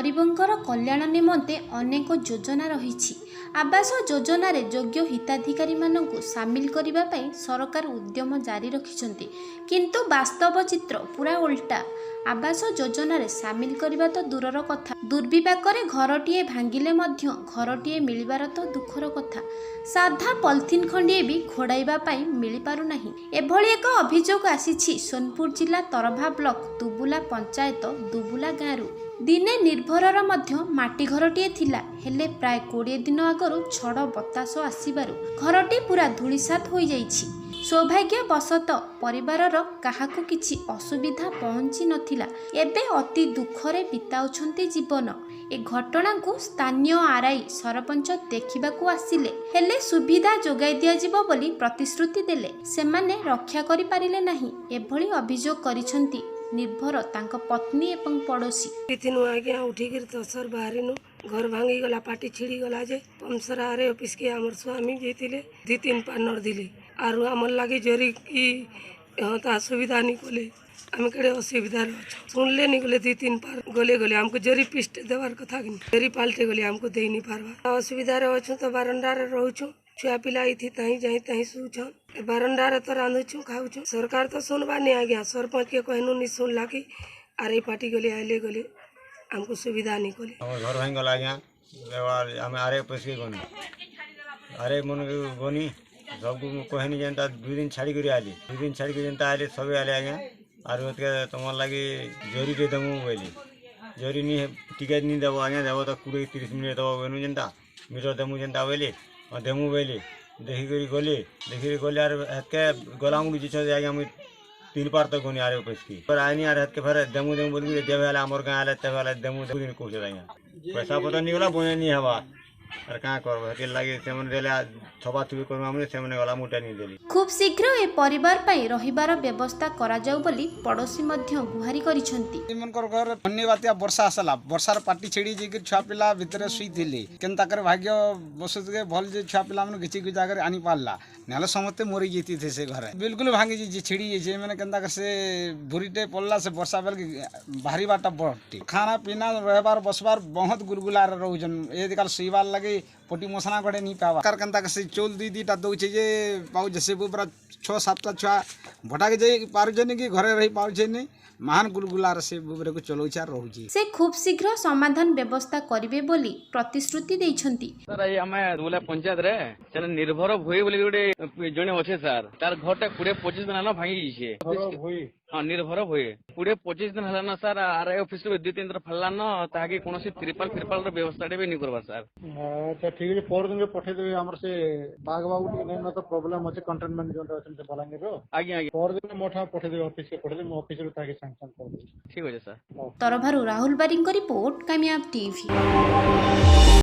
गरीबंकर कल्याण निमंते अनेक योजना रही। आवास योजन योग्य हिताधिकारी मानक सामिल करने सरकार उद्यम जारी रखिंट किंतु वास्तव चित्र पूरा उल्टा। आवास योजन सामिल करने तो दूरर कथा, दुर्विपाक घरटीए भांगिले घरटीए मिलबार तो दुखर कथा। साधा पॉलिथिन खंडिए भी घोड़ाइबा मिल पारुना। एभली एक अभियोग आसी सोनपुर जिला तरभा ब्लॉक दुबुला पंचायत दुबुला गाँव। दिने निर्भरर माटी घरटीए थिला, हेले प्राय 20 दिन आगरू छड़ बतास आसबार घरटी पूरा धूलिसात हो जाइछि। सौभाग्यवशत परिवारर काहाकु किछि असुविधा पहुंची नथिला। एबे अति दुखरे बिताउछंती जीवन। ए घटना को स्थानीय आरआई सरपंच देखिबाकू आसिले, हेले सुविधा जोगाई दिया जिवो बोली प्रतिश्रुति देले, सेमाने रक्षा करि पारिले नाही। एभली अभियोग करिसंती निर्भर तांको पत्नी एवं पड़ोसी। तीनू आज्ञा उठिक दसर बाहरिनु घर भांगी गला, पाटी छिड़ी गला जे पंसरा आरे ऑफिस के हमर स्वामी जेतिले 2-3 पार्टनर दिले आरु हमर लागे जरी की ता सुविधा नहीं कोले। आम कड़े असुविधा सुनले नहीं गले 2-3 पार गले हमको जरी पिस्ट देवार कथा कि जरी पाल्टे गले हमको दे नहीं पारबा। असुविधा अच्छु तो बारंडा रहूँ, छुआ पिला ताही जाई ताही सुछन, बारंडा तो रांधुछु खाऊछु। सरकार तो सुनबा नहीं आ गया, सरपंच के कहनु नहीं सुनला कि आरे पार्टी गले आइले गले हमको सुविधा नहीं कोले। घर भाई गला आज्ञा आम आरे पैसे गनी आरे मन गनी सब कहनी जेनता 2 दिन छाड़ी कर आली, 2 दिन छाड़ी जेनता आले सब आले आज्ञा आर तुम लगे जरी दे देमु बोली जरी नहीं टिकेट नहीं देव आज्ञा देव तो 20-30 मिनट देव बेनु जेनता मीटर देमु जेनता बोले देमु बोले देखिक गले गले आर हेतके गला मुड़ी जीछ आज्ञा मुझे 3 पार तक गनी आरे पैसे पर आनी आर हेतके फिर देमु बोल देवे आमर गाँव आले तेवे देमु दिन कौश आज्ञा पैसा पतर नहीं गला बने नहीं हवा और क्या करब हेते लगे थबा थुबी गला मुटा नहीं देली। खूब शीघ्र ए परिवार पाई रहिबार व्यवस्था करा जाऊ बोली पड़ोसी मध्य गुहारी करिसंती। मनकर घर फन्नी बातिया वर्षा आसला, वर्षार पाटी छिड़ी जे छुआ पिला भितर सुईथिले केनता कर भाग्य बसत के भल जे छुआ पिला मन किछि कि जागर आनी पारला नेले समते मरि जेती थे से घर बिल्कुल भांगी जे छिड़ी जे माने केनता कर से भुरीटे पल्ला से वर्षा बेल भारी बाटा बटी खाना पीना रहबार बसबार बहुत गुलगुला रहउजन ए दिकाल सुईबार लगे पोटी मसना गड़े नहीं पावा कर केनता से चोल 2-2टा दउछे जे पाउ जसे पूरा 6-7टा छुआ भटा के जे पारुजनी कि घरे रही पाउछेनी महान गुलगुलार से बुबरे को चलौचार रहउची। से खूब शीघ्र समाधान व्यवस्था करिवे बोली प्रतिश्रुति दैछंती। सर ये हमें दुबुला पंचायत रे चले निर्भर भोई बोली गोटे जने अछि सर, तार घरटा 20-25 दिन हला भांगी छे। हां निर्भर भोई 20-25 दिन हला न सर आरआई ऑफिस रे 2-3 दिन फल्ला न ताकि कोनोसी त्रिपाल रो व्यवस्था भी नहीं करबा सर। अच्छा ठीक है, पर दिन पठे देबे हमर से बाग बाबू नै न तो प्रॉब्लम अछि कंटेनमेंट जोन अछि से बलांगे रो आज्ञा पर दिन मोठा पठे देबे ऑफिस के पठे देबे ऑफिस रो ताकि सैंक्शन कर दे। ठीक हो सर। तरभारु राहुल बारिंग रिपोर्ट कामयाब टीवी।